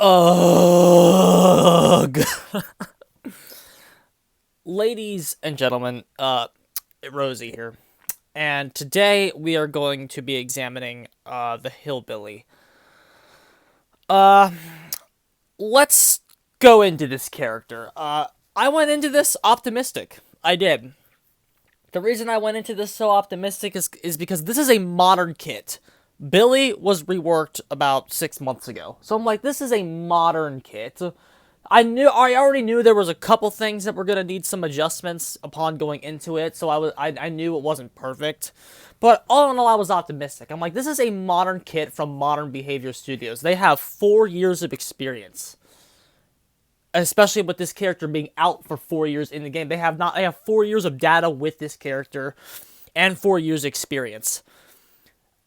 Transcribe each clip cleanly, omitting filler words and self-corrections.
Ugh. Ladies and gentlemen, Rosie here. And today we are going to be examining the Hillbilly. Uh let's go into this character. I went into this optimistic. I did. The reason I went into this so optimistic is because this is a modern kit. Billy was reworked about 6 months ago. So I'm like, this is a modern kit. I already knew there was a couple things that were gonna need some adjustments upon going into it, so I knew it wasn't perfect. But all in all, I was optimistic. I'm like, this is a modern kit from Modern Behavior Studios. They have 4 years of experience, especially with this character being out for 4 years in the game. They have 4 years of data with this character and 4 years experience.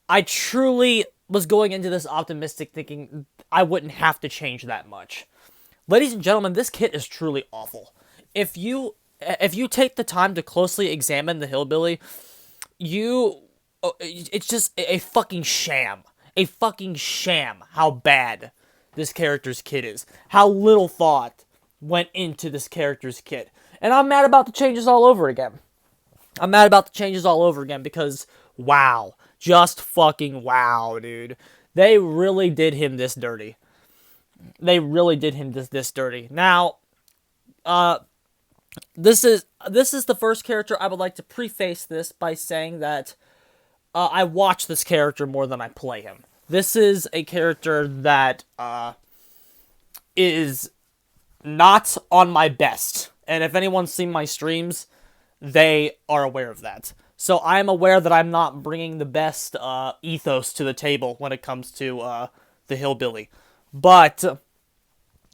I truly was going into this optimistic, thinking I wouldn't have to change that much. Ladies and gentlemen, this kit is truly awful. If you take the time to closely examine the Hillbilly, it's just a fucking sham. A fucking sham how bad this character's kit is. How little thought went into this character's kit. And I'm mad about the changes all over again. I'm mad about the changes all over again because, wow. Just fucking wow, dude. They really did him this dirty. They really did him this dirty. Now, this is the first character I would like to preface this by saying that I watch this character more than I play him. This is a character that is not on my best. And if anyone's seen my streams, they are aware of that. So I am aware that I'm not bringing the best ethos to the table when it comes to the Hillbilly. But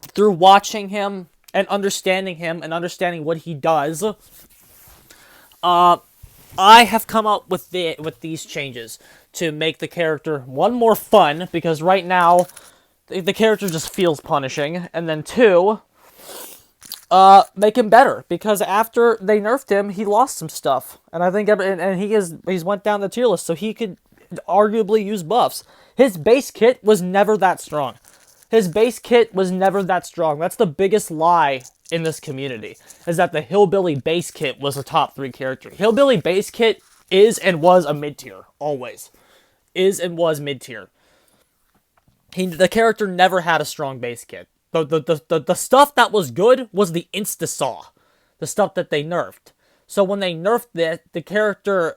through watching him and understanding what he does, I have come up with these changes to make the character, one, more fun, because right now the character just feels punishing, and then two, make him better, because after they nerfed him, he lost some stuff, and I think he's went down the tier list, so he could arguably use buffs. His base kit was never that strong. That's the biggest lie in this community, is that the Hillbilly base kit was a top 3 character. Hillbilly base kit is and was a mid tier, always. Is and was mid tier. The character never had a strong base kit. The stuff that was good was the insta-saw. The stuff that they nerfed. So when they nerfed it, the character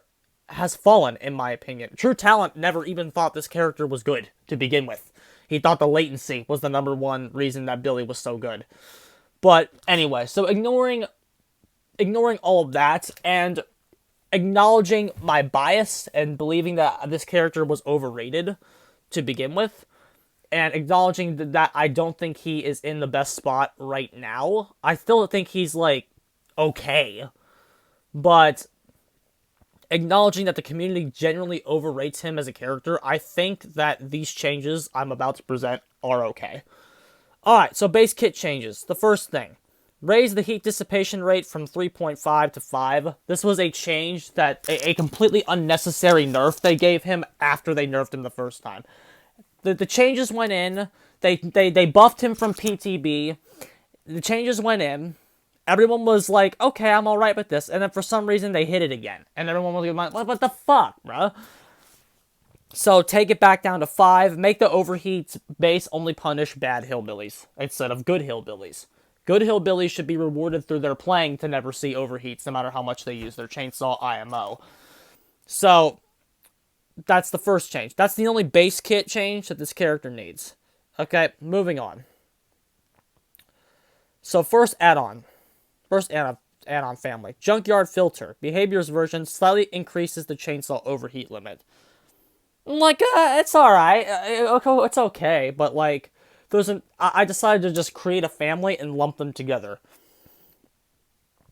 has fallen, in my opinion. True Talent never even thought this character was good to begin with. He thought the latency was the number one reason that Billy was so good. But anyway, so ignoring all of that and acknowledging my bias and believing that this character was overrated to begin with, and acknowledging that I don't think he is in the best spot right now. I still think he's, like, okay. But acknowledging that the community generally overrates him as a character, I think that these changes I'm about to present are okay. Alright, so base kit changes. The first thing, raise the heat dissipation rate from 3.5 to 5. This was a change that, a completely unnecessary nerf they gave him after they nerfed him the first time. The changes went in, they buffed him from PTB, the changes went in, everyone was like, okay, I'm alright with this, and then for some reason they hit it again, and everyone was like, what the fuck, bruh? So take it back down to 5, make the overheat base only punish bad hillbillies, instead of good hillbillies. Good hillbillies should be rewarded through their playing to never see overheats, no matter how much they use their chainsaw IMO. So that's the first change. That's the only base kit change that this character needs. Okay, moving on. So first add-on family. Junkyard Filter. Behaviors version slightly increases the chainsaw overheat limit. Like, it's alright. It's okay, but like, I decided to just create a family and lump them together.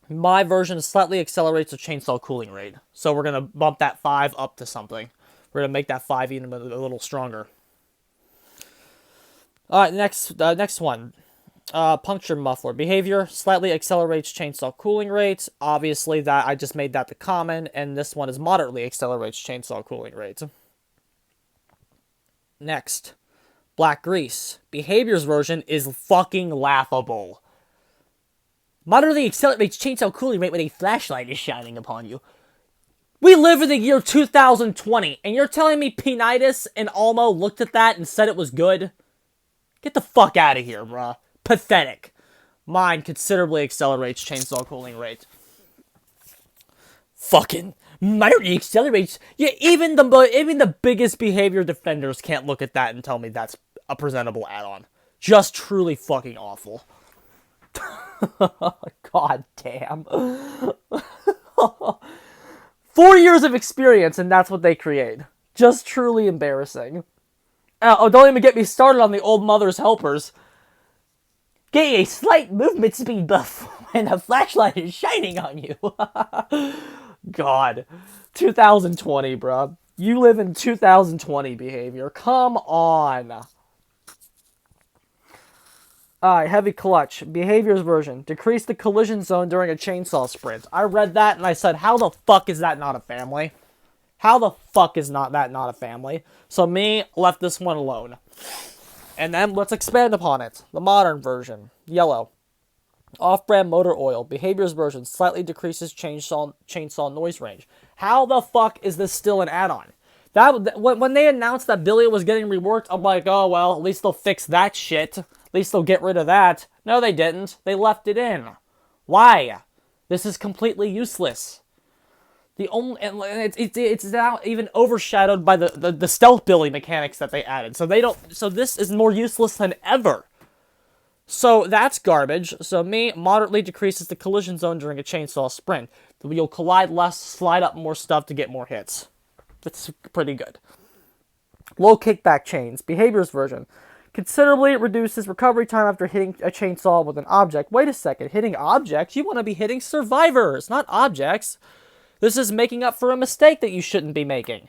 My version slightly accelerates the chainsaw cooling rate. So we're going to bump that 5 up to something. We're going to make that 5 even a little stronger. Alright, next one. Puncture Muffler. Behavior slightly accelerates chainsaw cooling rate. Obviously, that I just made that the common, and this one is moderately accelerates chainsaw cooling rate. Next. Black Grease. Behavior's version is fucking laughable. Moderately accelerates chainsaw cooling rate when a flashlight is shining upon you. We live in the year 2020, and you're telling me Penitus and Almo looked at that and said it was good? Get the fuck out of here, bruh. Pathetic. Mine considerably accelerates chainsaw cooling rate. Fucking moderately accelerates. Yeah, even the biggest behavior defenders can't look at that and tell me that's a presentable add-on. Just truly fucking awful. God damn. 4 years of experience, and that's what they create. Just truly embarrassing. Oh, don't even get me started on the old mother's helpers. Gain a slight movement speed buff when the flashlight is shining on you. God. 2020, bruh. You live in 2020 behavior. Come on. Alright, heavy clutch. Behaviors version. Decrease the collision zone during a chainsaw sprint. I read that and I said, how the fuck is that not a family? How the fuck is that not a family? So me, left this one alone. And then let's expand upon it. The modern version. Yellow. Off-brand motor oil. Behaviors version. Slightly decreases chainsaw noise range. How the fuck is this still an add-on? When they announced that Billy was getting reworked, I'm like, oh well, at least they'll fix that shit. At least they'll get rid of that. No, they didn't. They left it in. Why? This is completely useless. It's now even overshadowed by the stealth Billy mechanics that they added. So this is more useless than ever. So that's garbage. So me, moderately decreases the collision zone during a chainsaw sprint. You'll collide less, slide up more stuff to get more hits. That's pretty good. Low kickback chains. Behaviors version. Considerably reduces recovery time after hitting a chainsaw with an object. Wait a second. Hitting objects? You want to be hitting survivors, not objects. This is making up for a mistake that you shouldn't be making.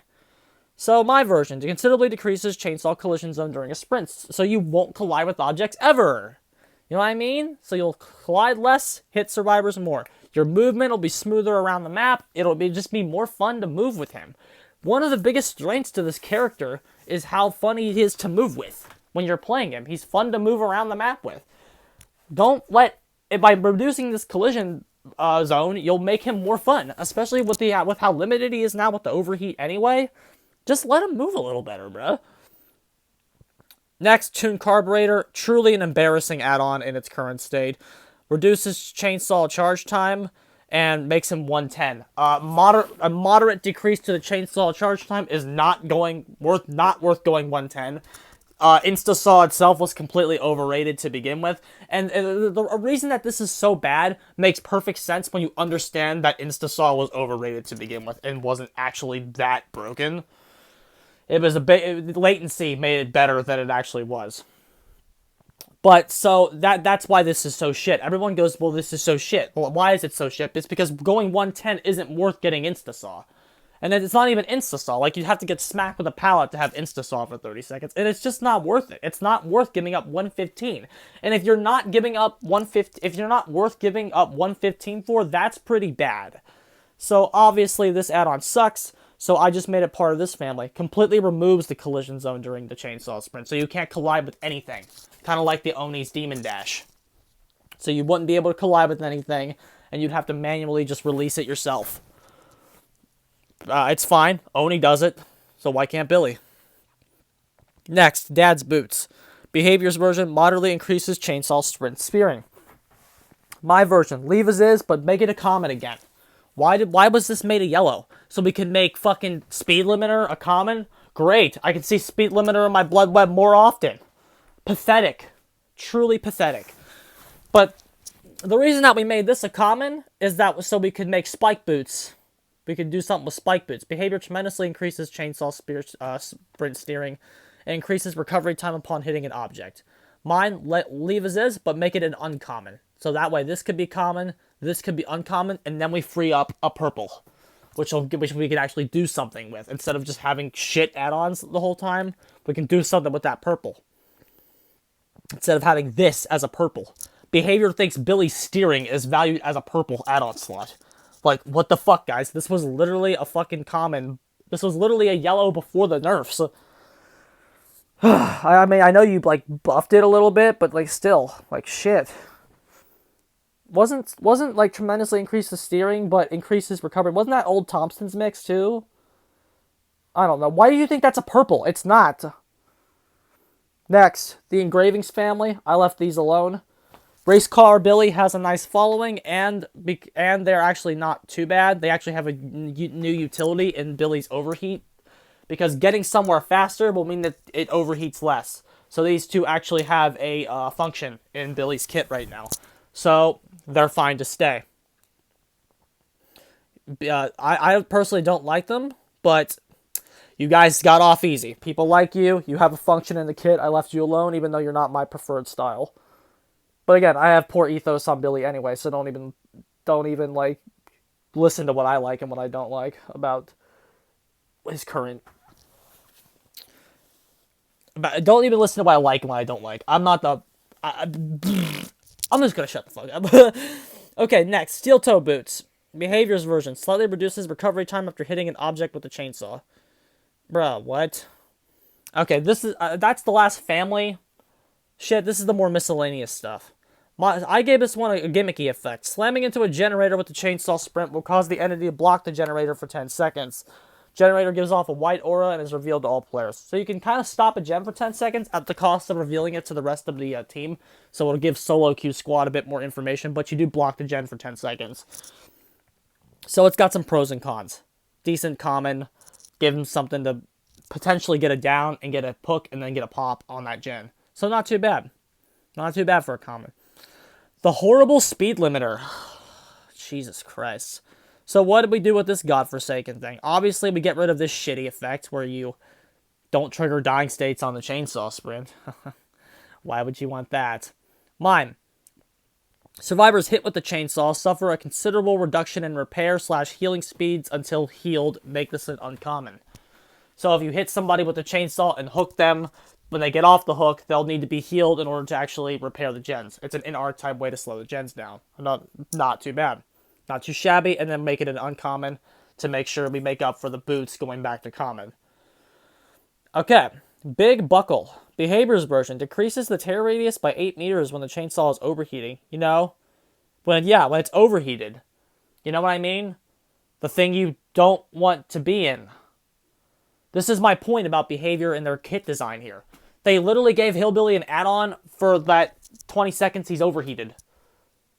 So my version. Considerably decreases chainsaw collision zone during a sprint. So you won't collide with objects ever. You know what I mean? So you'll collide less, hit survivors more. Your movement will be smoother around the map. Just be more fun to move with him. One of the biggest strengths to this character is how fun he is to move with when you're playing him. He's fun to move around the map with. By reducing this collision zone, you'll make him more fun, especially with how limited he is now with the overheat anyway. Just let him move a little better, bruh. Next, Tune Carburetor. Truly an embarrassing add-on in its current state. Reduces chainsaw charge time and makes him 110. A moderate decrease to the chainsaw charge time is not worth going 110. Instasaw itself was completely overrated to begin with, and the reason that this is so bad makes perfect sense when you understand that Instasaw was overrated to begin with and wasn't actually that broken. It was latency made it better than it actually was. But, so, that's why this is so shit. Everyone goes, well, this is so shit. Well, why is it so shit? It's because going 110 isn't worth getting Instasaw. And then it's not even Instasaw. Like, you'd have to get smacked with a pallet to have Instasaw for 30 seconds. And it's just not worth it. It's not worth giving up 115. And if you're not giving up 115, if you're not worth giving up 115 for, that's pretty bad. So, obviously, this add-on sucks. So I just made it part of this family. Completely removes the collision zone during the chainsaw sprint. So you can't collide with anything. Kind of like the Oni's Demon Dash. So you wouldn't be able to collide with anything. And you'd have to manually just release it yourself. It's fine. Oni does it. So why can't Billy? Next, Dad's Boots. Behaviors version moderately increases chainsaw sprint spearing. My version, leave as is, but make it a common again. Why was this made a yellow? So we could make fucking speed limiter a common? Great. I can see speed limiter in my blood web more often. Pathetic. Truly pathetic. But the reason that we made this a common is that so we could make spike boots. We could do something with spike boots. Behavior tremendously increases chainsaw sprint steering and increases recovery time upon hitting an object. Mine, leave as is, but make it an uncommon. So that way this could be common, this could be uncommon, and then we free up a purple. Which we can actually do something with. Instead of just having shit add-ons the whole time, we can do something with that purple. Instead of having this as a purple. Behavior thinks Billy's steering is valued as a purple add-on slot. Like, what the fuck, guys? This was literally a fucking common. This was literally a yellow before the nerfs. I mean, I know you like buffed it a little bit, but like still, like shit. Wasn't like tremendously increased the steering, but increases recovery. Wasn't that old Thompson's mix too? I don't know. Why do you think that's a purple? It's not. Next, the engravings family. I left these alone. Race Car Billy has a nice following, and they're actually not too bad. They actually have a new utility in Billy's overheat, because getting somewhere faster will mean that it overheats less. So these two actually have a function in Billy's kit right now. So they're fine to stay. I personally don't like them, but you guys got off easy. People like you. You have a function in the kit. I left you alone, even though you're not my preferred style. But again, I have poor ethos on Billy anyway, so don't even like listen to what I like and what I don't like about his current. Don't even listen to what I like and what I don't like. I'm not the. I'm just gonna shut the fuck up. Okay, next, steel toe boots. Behaviors version slightly reduces recovery time after hitting an object with a chainsaw. Bruh, what? Okay, this is that's the last family. Shit, this is the more miscellaneous stuff. I gave this one a gimmicky effect. Slamming into a generator with the chainsaw sprint will cause the entity to block the generator for 10 seconds. Generator gives off a white aura and is revealed to all players. So you can kind of stop a gen for 10 seconds at the cost of revealing it to the rest of the team. So it'll give solo queue squad a bit more information, but you do block the gen for 10 seconds. So it's got some pros and cons. Decent common. Give him something to potentially get a down and get a hook and then get a pop on that gen. So not too bad. Not too bad for a common. The horrible speed limiter. Jesus Christ. So what did we do with this godforsaken thing? Obviously, we get rid of this shitty effect where you don't trigger dying states on the chainsaw sprint. Why would you want that? Mine. Survivors hit with the chainsaw suffer a considerable reduction in repair/healing speeds until healed. Make this an uncommon. So if you hit somebody with the chainsaw and hook them, when they get off the hook, they'll need to be healed in order to actually repair the gens. It's an in-art type way to slow the gens down. Not too bad. Not too shabby, and then make it an uncommon to make sure we make up for the boots going back to common. Okay, Big Buckle. Behaviors version decreases the tear radius by 8 meters when the chainsaw is overheating. You know? When it's overheated. You know what I mean? The thing you don't want to be in. This is my point about behavior in their kit design here. They literally gave Hillbilly an add-on for that 20 seconds he's overheated.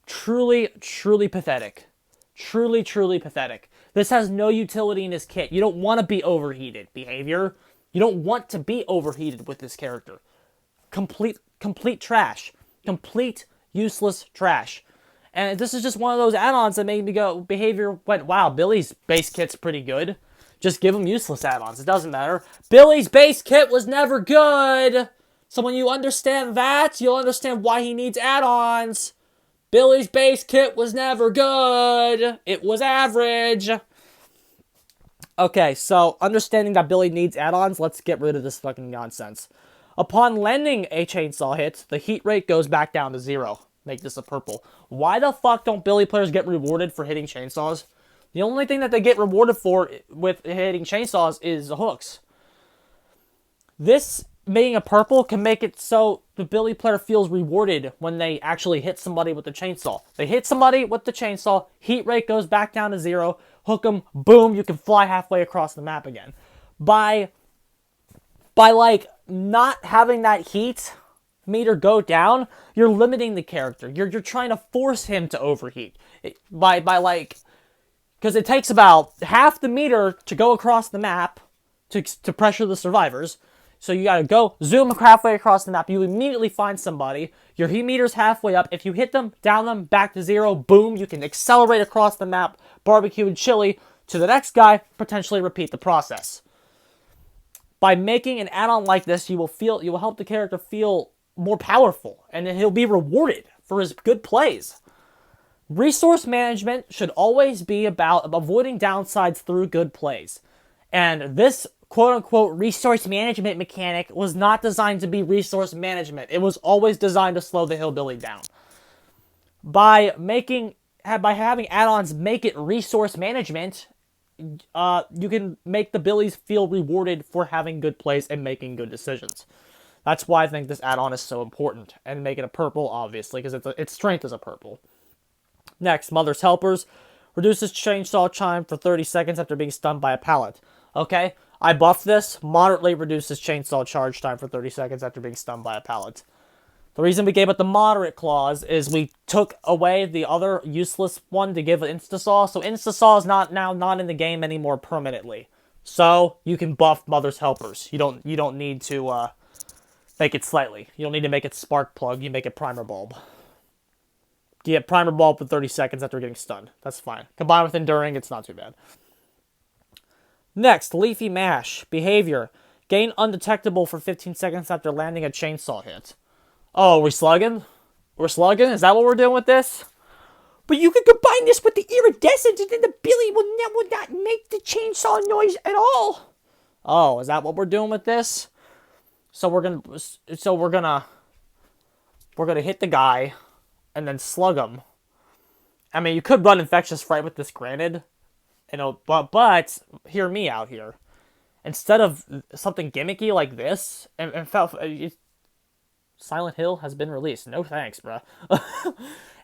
Truly, truly pathetic. Truly, truly pathetic. This has no utility in his kit. You don't want to be overheated, behavior. You don't want to be overheated with this character. Complete trash. Complete useless trash. And this is just one of those add-ons that made me go, behavior went, wow, Billy's base kit's pretty good. Just give him useless add-ons. It doesn't matter. Billy's base kit was never good. So when you understand that, you'll understand why he needs add-ons. Billy's base kit was never good. It was average. Okay, so understanding that Billy needs add-ons, let's get rid of this fucking nonsense. Upon landing a chainsaw hit, the heat rate goes back down to 0. Make this a purple. Why the fuck don't Billy players get rewarded for hitting chainsaws? The only thing that they get rewarded for with hitting chainsaws is the hooks. This being a purple can make it so the Billy player feels rewarded when they actually hit somebody with the chainsaw. They hit somebody with the chainsaw, heat rate goes back down to 0, hook them, boom, you can fly halfway across the map again. By like not having that heat meter go down, you're limiting the character. You're trying to force him to overheat. By like, because it takes about half the meter to go across the map to pressure the survivors. So you gotta go, zoom halfway across the map, you immediately find somebody, your heat meter's halfway up, if you hit them, down them, back to 0, boom, you can accelerate across the map, barbecue and chili, to the next guy, potentially repeat the process. By making an add-on like this, you will help the character feel more powerful, and then he'll be rewarded for his good plays. Resource management should always be about avoiding downsides through good plays. And this quote-unquote resource management mechanic was not designed to be resource management. It was always designed to slow the Hillbilly down. By having add-ons make it resource management, you can make the Billies feel rewarded for having good plays and making good decisions. That's why I think this add-on is so important. And make it a purple, obviously, because its strength is a purple. Next, Mother's Helpers. Reduces chainsaw chime for 30 seconds after being stunned by a pallet. Okay, I buffed this. Moderately reduces chainsaw charge time for 30 seconds after being stunned by a pallet. The reason we gave it the moderate clause is we took away the other useless one to give it Instasaw. So Instasaw is not in the game anymore permanently. So you can buff Mother's Helpers. You don't need to make it slightly. You don't need to make it Spark Plug. You make it Primer Bulb. You get Primer Bulb for 30 seconds after getting stunned. That's fine. Combined with Enduring, it's not too bad. Next, Leafy Mash. Behavior. Gain undetectable for 15 seconds after landing a chainsaw hit. Oh, we're slugging? We're slugging? Is that what we're doing with this? But you can combine this with the iridescent and then the Billy will not make the chainsaw noise at all. Oh, is that what we're doing with this? So we're gonna hit the guy and then slug him. I mean, you could run Infectious Fright with this, granted. But hear me out here. Instead of something gimmicky like this, Silent Hill has been released. No thanks, bruh.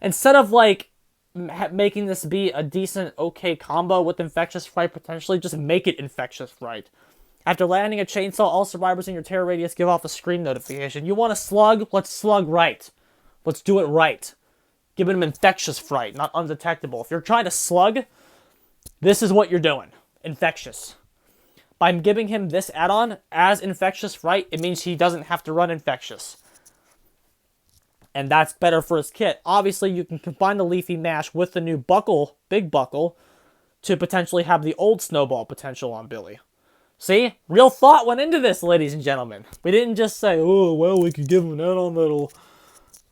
Instead of, like, making this be a decent, okay combo with Infectious Fright, potentially, just make it Infectious Fright. After landing a chainsaw, all survivors in your terror radius give off a scream notification. You want to slug? Let's slug right. Let's do it right. Give him Infectious Fright, not undetectable. If you're trying to slug, this is what you're doing. Infectious. By giving him this add-on as Infectious Fright, it means he doesn't have to run Infectious. And that's better for his kit. Obviously, you can combine the Leafy Mash with the new Buckle, Big Buckle, to potentially have the old Snowball potential on Billy. See? Real thought went into this, ladies and gentlemen. We didn't just say, oh, well, we could give him an add-on that'll...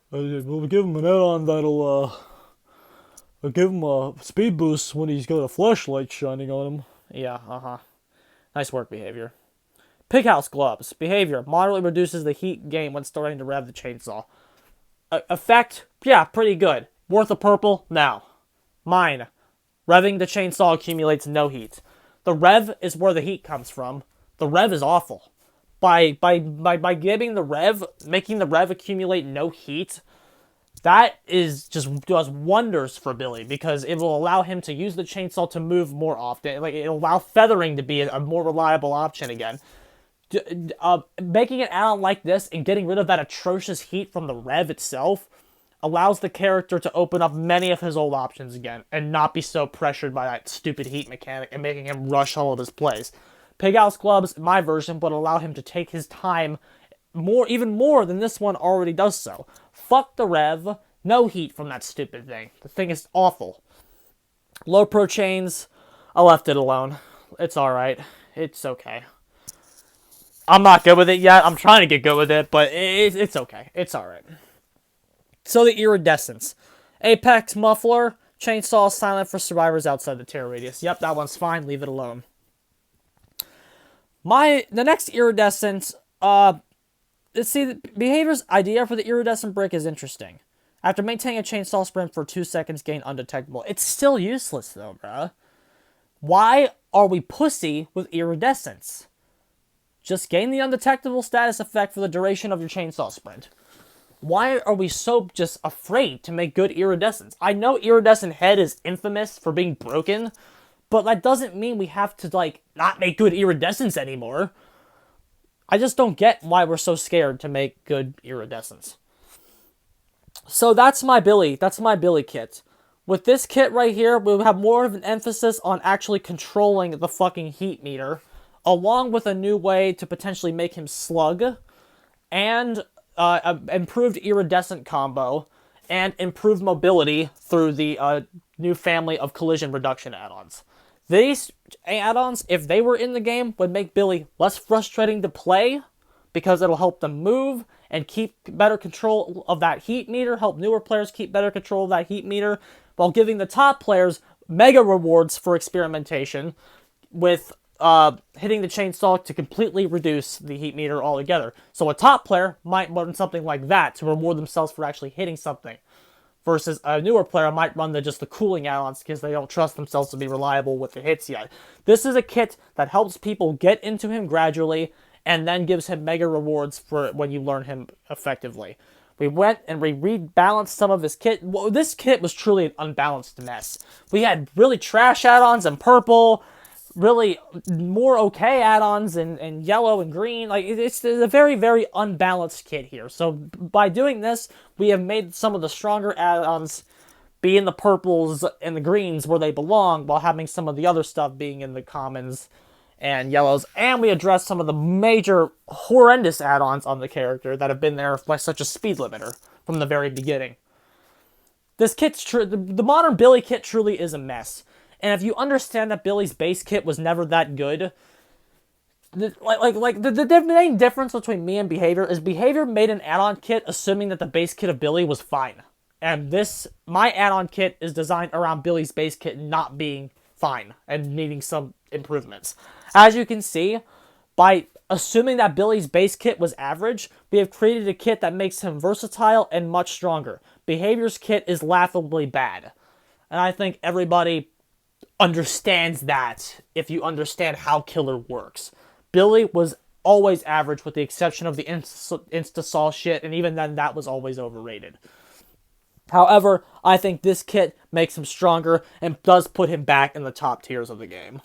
we'll give him an add-on that'll, give him a speed boost when he's got a flashlight shining on him. Yeah, Nice work, Behavior. Pighouse Gloves. Behavior. Moderately reduces the heat gain when starting to rev the chainsaw. Effect? Yeah, pretty good. Worth a purple? No. Mine. Revving the chainsaw accumulates no heat. The rev is where the heat comes from. The rev is awful. By giving the rev, making the rev accumulate no heat, that is just does wonders for Billy, because it will allow him to use the chainsaw to move more often. Like, it'll allow feathering to be a more reliable option again. Making an add-on like this and getting rid of that atrocious heat from the rev itself allows the character to open up many of his old options again and not be so pressured by that stupid heat mechanic and making him rush all of his plays. Pighouse Gloves, my version, would allow him to take his time even more than this one already does so. Fuck the rev, no heat from that stupid thing. The thing is awful. Low Pro Chains, I left it alone. It's alright. It's okay. I'm not good with it yet. I'm trying to get good with it, but it's okay. It's alright. So the Iridescence. Apex Muffler. Chainsaw silent for survivors outside the terror radius. Yep, that one's fine. Leave it alone. The next Iridescence, see, the Behavior's idea for the Iridescent Brick is interesting. After maintaining a chainsaw sprint for 2 seconds, gain undetectable. It's still useless, though, bruh. Why are we pussy with Iridescence? Just gain the undetectable status effect for the duration of your chainsaw sprint. Why are we so just afraid to make good Iridescence? I know Iridescent Head is infamous for being broken, but that doesn't mean we have to, like, not make good Iridescence anymore. I just don't get why we're so scared to make good Iridescence. So that's my Billy. That's my Billy kit. With this kit right here, we'll have more of an emphasis on actually controlling the fucking heat meter, along with a new way to potentially make him slug, and improved iridescent combo, and improved mobility through the new family of collision reduction add-ons. These add-ons, if they were in the game, would make Billy less frustrating to play, because it'll help them move and keep better control of that heat meter, help newer players keep better control of that heat meter, while giving the top players mega rewards for experimentation with hitting the chainsaw to completely reduce the heat meter altogether. So a top player might run something like that to reward themselves for actually hitting something, versus a newer player might run just the cooling add-ons because they don't trust themselves to be reliable with the hits yet. This is a kit that helps people get into him gradually and then gives him mega rewards for when you learn him effectively. We went and we rebalanced some of his kit. Well, this kit was truly an unbalanced mess. We had really trash add-ons in purple, really more okay add-ons in yellow and green. Like, it's a very, very unbalanced kit here. So by doing this, we have made some of the stronger add-ons be in the purples and the greens where they belong, while having some of the other stuff being in the commons and yellows. And we address some of the major horrendous add-ons on the character that have been there, like such a speed limiter from the very beginning. This kit's the modern Billy kit truly is a mess. And if you understand that Billy's base kit was never that good, the main difference between me and Behavior is Behavior made an add-on kit assuming that the base kit of Billy was fine. And my add-on kit is designed around Billy's base kit not being fine and needing some improvements. As you can see, by assuming that Billy's base kit was average, we have created a kit that makes him versatile and much stronger. Behavior's kit is laughably bad. And I think everybody understands that if you understand how Killer works. Billy was always average with the exception of the Insta-Sol shit, and even then that was always overrated. However, I think this kit makes him stronger and does put him back in the top tiers of the game.